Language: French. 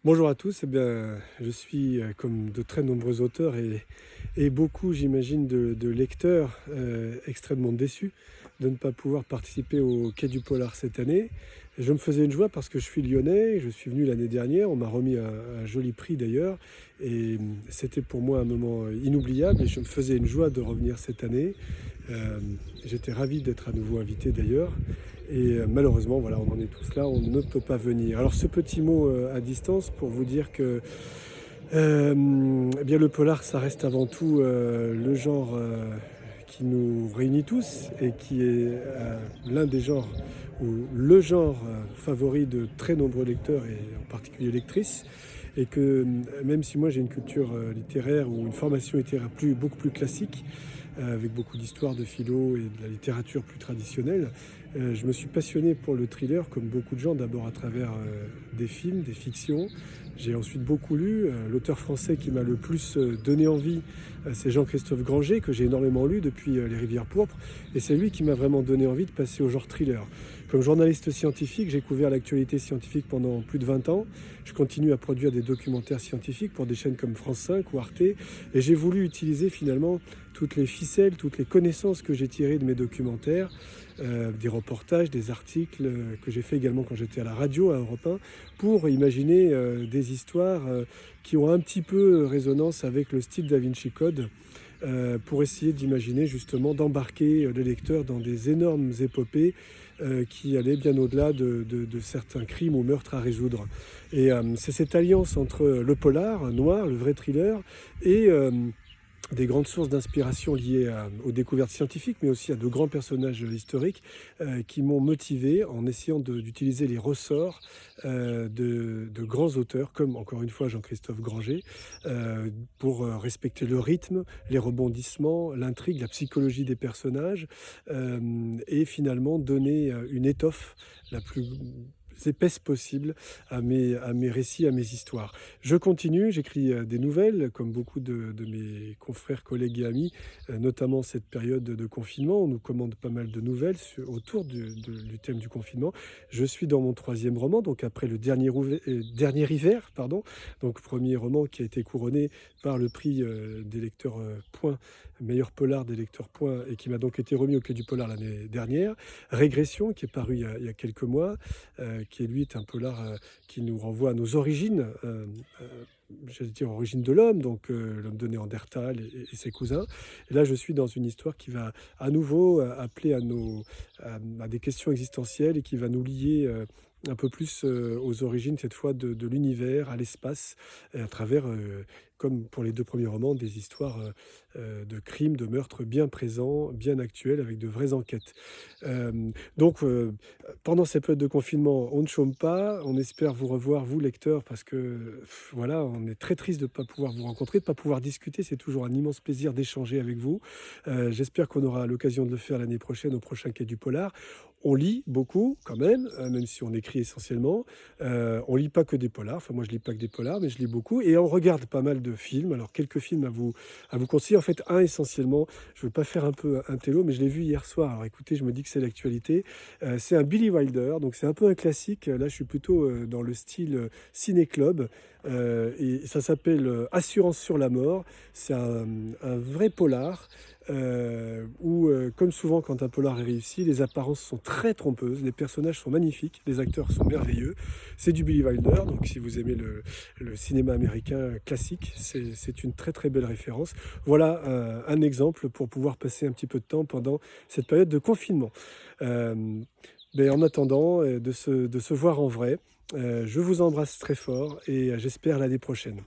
Bonjour à tous, je suis comme de très nombreux auteurs et beaucoup, j'imagine, de lecteurs extrêmement déçus de ne pas pouvoir participer au Quai du Polar cette année. Je me faisais une joie parce que je suis lyonnais, je suis venu l'année dernière, on m'a remis un joli prix d'ailleurs, et c'était pour moi un moment inoubliable et je me faisais une joie de revenir cette année. Euh, J'étais ravi d'être à nouveau invité d'ailleurs. Et malheureusement, voilà, on en est tous là, on ne peut pas venir. Alors ce petit mot à distance pour vous dire que eh bien, le polar, ça reste avant tout le genre qui nous réunit tous et qui est l'un des genres ou le genre favori de très nombreux lecteurs et en particulier lectrices. Et que même si moi j'ai une culture littéraire ou une formation littéraire beaucoup plus classique, avec beaucoup d'histoires de philo et de la littérature plus traditionnelle. Je me suis passionné pour le thriller, comme beaucoup de gens, d'abord à travers des films, des fictions. J'ai ensuite beaucoup lu. L'auteur français qui m'a le plus donné envie, c'est Jean-Christophe Granger, que j'ai énormément lu depuis Les Rivières pourpres. Et c'est lui qui m'a vraiment donné envie de passer au genre thriller. Comme journaliste scientifique, j'ai couvert l'actualité scientifique pendant plus de 20 ans. Je continue à produire des documentaires scientifiques pour des chaînes comme France 5 ou Arte. Et j'ai voulu utiliser finalement toutes les ficelles, toutes les connaissances que j'ai tirées de mes documentaires, des reportages, des articles que j'ai fait également quand j'étais à la radio à Europe 1, pour imaginer des histoires qui ont un petit peu résonance avec le style Da Vinci Code, pour essayer d'imaginer justement d'embarquer le lecteur dans des énormes épopées qui allaient bien au-delà de certains crimes ou meurtres à résoudre. Et c'est cette alliance entre le polar noir, le vrai thriller, et des grandes sources d'inspiration liées aux découvertes scientifiques, mais aussi à de grands personnages historiques qui m'ont motivé en essayant d'utiliser les ressorts de grands auteurs, comme encore une fois Jean-Christophe Granger, pour respecter le rythme, les rebondissements, l'intrigue, la psychologie des personnages, et finalement donner une étoffe la plus épaisse possible à mes récits, à mes histoires. Je continue, j'écris des nouvelles, comme beaucoup de mes confrères, collègues et amis, notamment cette période de confinement. On nous commande pas mal de nouvelles autour du thème du confinement. Je suis dans mon troisième roman, donc après le dernier hiver, pardon, donc premier roman qui a été couronné par le prix des lecteurs Point, meilleur polar des lecteurs Point, et qui m'a donc été remis au Quai du Polar l'année dernière. Régression, qui est paru il y a quelques mois, qui lui est un polar qui nous renvoie à nos origines, j'allais dire origine de l'homme, donc l'homme de Néandertal et ses cousins. Et là, je suis dans une histoire qui va à nouveau appeler à des questions existentielles et qui va nous lier un peu plus aux origines, cette fois, de l'univers, à l'espace, à travers, comme pour les deux premiers romans, des histoires de crimes, de meurtres bien présents, bien actuels, avec de vraies enquêtes. Donc, pendant cette période de confinement, on ne chôme pas. On espère vous revoir, vous, lecteurs, parce que voilà, on est très triste de ne pas pouvoir vous rencontrer, de ne pas pouvoir discuter. C'est toujours un immense plaisir d'échanger avec vous. J'espère qu'on aura l'occasion de le faire l'année prochaine, au prochain Quai du Polar. On lit beaucoup quand même, même si on écrit essentiellement. On lit pas que des polars. Enfin, moi, je lis pas que des polars, mais je lis beaucoup. Et on regarde pas mal de films. Alors, quelques films à vous conseiller. En fait, un essentiellement. Je veux pas faire un peu un télo, mais je l'ai vu hier soir. Alors, écoutez, je me dis que c'est l'actualité. C'est un Billy Wilder, donc c'est un peu un classique. Là, je suis plutôt dans le style ciné-club. Et ça s'appelle Assurance sur la mort. C'est un vrai polar où, comme souvent quand un polar est réussi, les apparences sont très trompeuses, les personnages sont magnifiques, les acteurs sont merveilleux. C'est du Billy Wilder, donc si vous aimez le cinéma américain classique, c'est une très très belle référence. Voilà un exemple pour pouvoir passer un petit peu de temps pendant cette période de confinement. Euh, mais en attendant de se voir en vrai, je vous embrasse très fort et j'espère l'année prochaine.